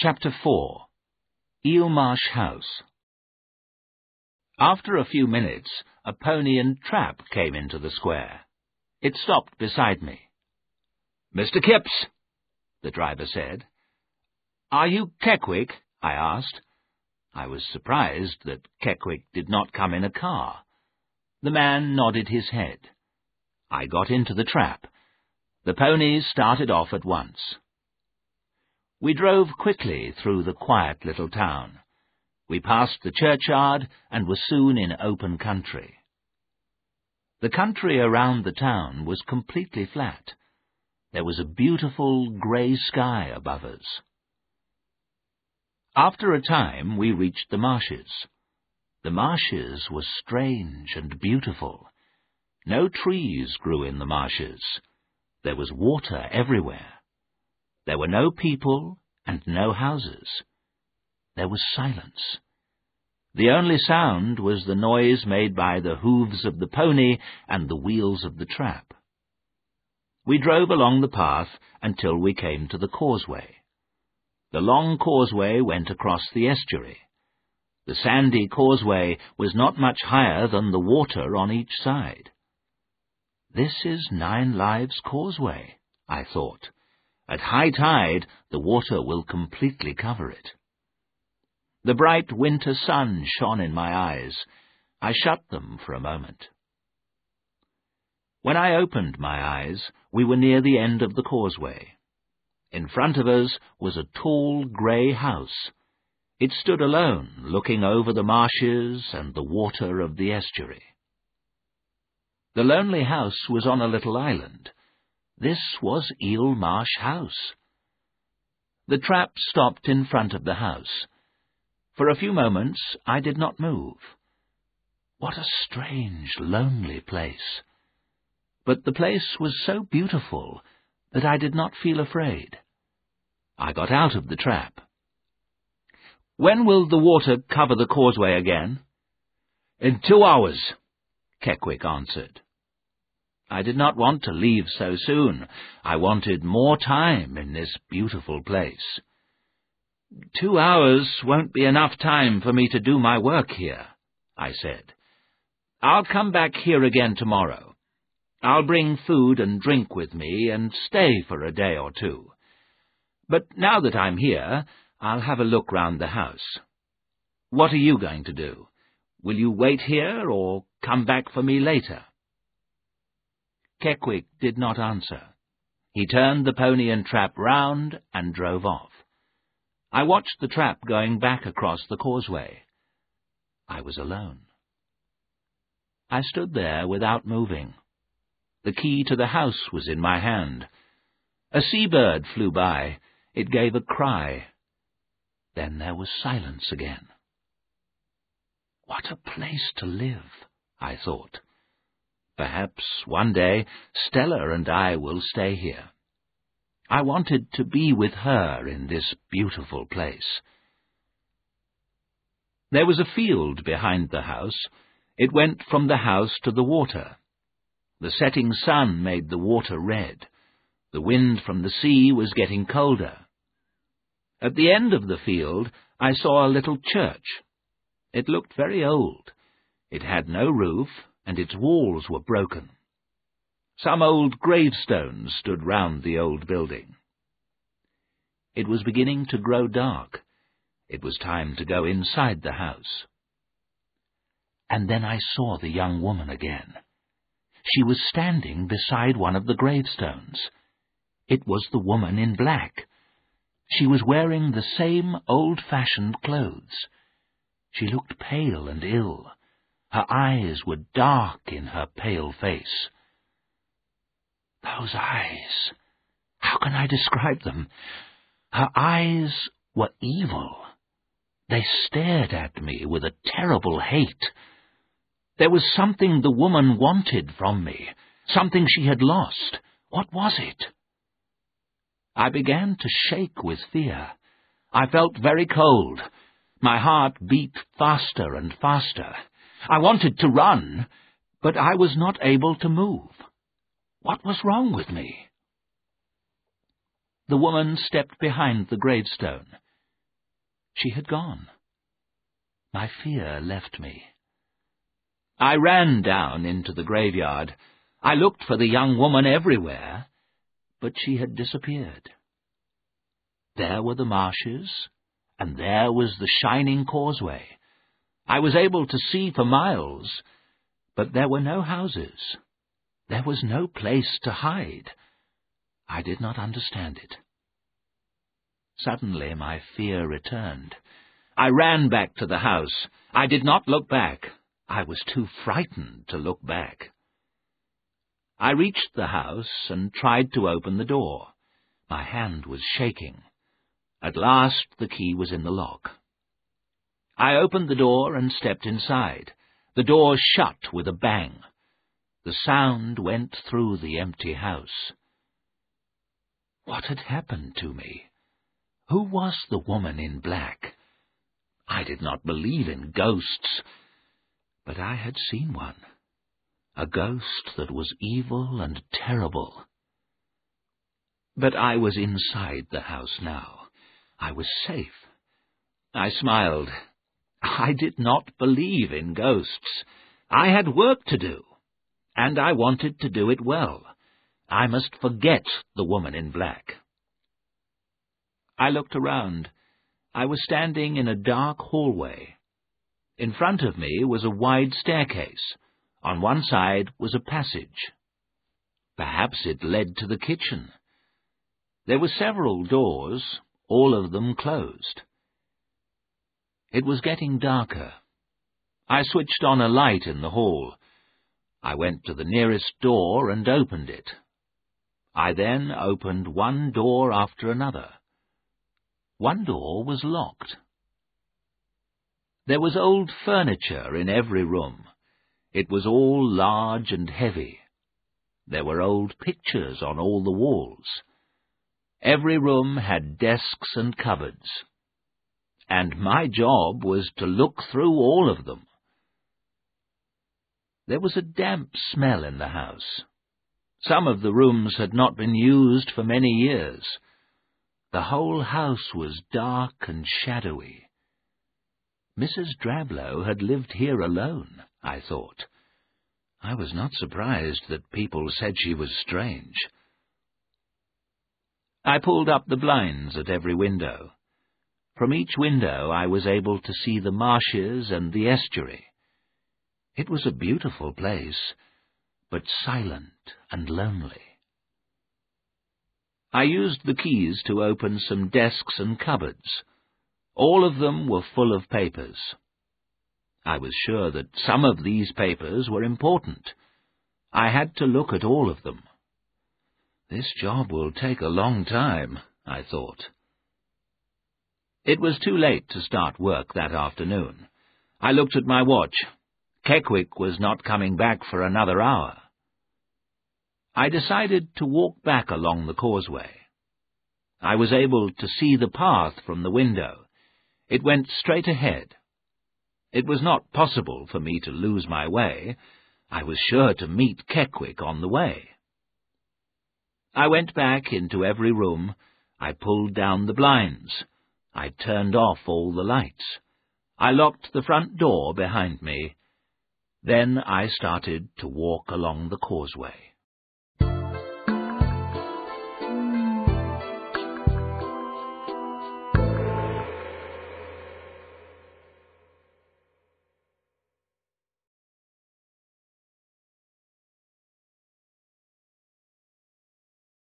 Chapter 4. Eelmarsh House. After a few minutes, a pony and trap came into the square. It stopped beside me. "Mr. Kipps," the driver said. "Are you Keckwick?" I asked. I was surprised that Keckwick did not come in a car. The man nodded his head. I got into the trap. The ponies started off at once. We drove quickly through the quiet little town. We passed the churchyard and were soon in open country. The country around the town was completely flat. There was a beautiful grey sky above us. After a time we reached the marshes. The marshes were strange and beautiful. No trees grew in the marshes. There was water everywhere. There were no people and no houses. There was silence. The only sound was the noise made by the hooves of the pony and the wheels of the trap. We drove along the path until we came to the causeway. The long causeway went across the estuary. The sandy causeway was not much higher than the water on each side. "This is Nine Lives Causeway," I thought. "At high tide, the water will completely cover it." The bright winter sun shone in my eyes. I shut them for a moment. When I opened my eyes, we were near the end of the causeway. In front of us was a tall grey house. It stood alone, looking over the marshes and the water of the estuary. The lonely house was on a little island. This was Eelmarsh House. The trap stopped in front of the house. For a few moments I did not move. What a strange, lonely place! But the place was so beautiful that I did not feel afraid. I got out of the trap. "When will the water cover the causeway again?" "In 2 hours," Keckwick answered. I did not want to leave so soon. I wanted more time in this beautiful place. 2 hours won't be enough time for me to do my work here," I said. "I'll come back here again tomorrow. I'll bring food and drink with me and stay for a day or two. But now that I'm here, I'll have a look round the house. What are you going to do? Will you wait here or come back for me later?" Keckwick did not answer. He turned the pony and trap round and drove off. I watched the trap going back across the causeway. I was alone. I stood there without moving. The key to the house was in my hand. A seabird flew by. It gave a cry. Then there was silence again. What a place to live, I thought. Perhaps one day Stella and I will stay here. I wanted to be with her in this beautiful place. There was a field behind the house. It went from the house to the water. The setting sun made the water red. The wind from the sea was getting colder. At the end of the field, I saw a little church. It looked very old. It had no roof, and its walls were broken. Some old gravestones stood round the old building. It was beginning to grow dark. It was time to go inside the house. And then I saw the young woman again. She was standing beside one of the gravestones. It was the woman in black. She was wearing the same old-fashioned clothes. She looked pale and ill. Her eyes were dark in her pale face. Those eyes! How can I describe them? Her eyes were evil. They stared at me with a terrible hate. There was something the woman wanted from me, something she had lost. What was it? I began to shake with fear. I felt very cold. My heart beat faster and faster. I wanted to run, but I was not able to move. What was wrong with me? The woman stepped behind the gravestone. She had gone. My fear left me. I ran down into the graveyard. I looked for the young woman everywhere, but she had disappeared. There were the marshes, and there was the shining causeway. I was able to see for miles, but there were no houses. There was no place to hide. I did not understand it. Suddenly my fear returned. I ran back to the house. I did not look back. I was too frightened to look back. I reached the house and tried to open the door. My hand was shaking. At last the key was in the lock. I opened the door and stepped inside. The door shut with a bang. The sound went through the empty house. What had happened to me? Who was the woman in black? I did not believe in ghosts, but I had seen one. A ghost that was evil and terrible. But I was inside the house now. I was safe. I smiled. I did not believe in ghosts. I had work to do, and I wanted to do it well. I must forget the woman in black. I looked around. I was standing in a dark hallway. In front of me was a wide staircase. On one side was a passage. Perhaps it led to the kitchen. There were several doors, all of them closed. It was getting darker. I switched on a light in the hall. I went to the nearest door and opened it. I then opened one door after another. One door was locked. There was old furniture in every room. It was all large and heavy. There were old pictures on all the walls. Every room had desks and cupboards. And my job was to look through all of them. There was a damp smell in the house. Some of the rooms had not been used for many years. The whole house was dark and shadowy. Mrs. Drablow had lived here alone, I thought. I was not surprised that people said she was strange. I pulled up the blinds at every window. From each window I was able to see the marshes and the estuary. It was a beautiful place, but silent and lonely. I used the keys to open some desks and cupboards. All of them were full of papers. I was sure that some of these papers were important. I had to look at all of them. This job will take a long time, I thought. It was too late to start work that afternoon. I looked at my watch. Keckwick was not coming back for another hour. I decided to walk back along the causeway. I was able to see the path from the window. It went straight ahead. It was not possible for me to lose my way. I was sure to meet Keckwick on the way. I went back into every room. I pulled down the blinds. I turned off all the lights. I locked the front door behind me. Then I started to walk along the causeway.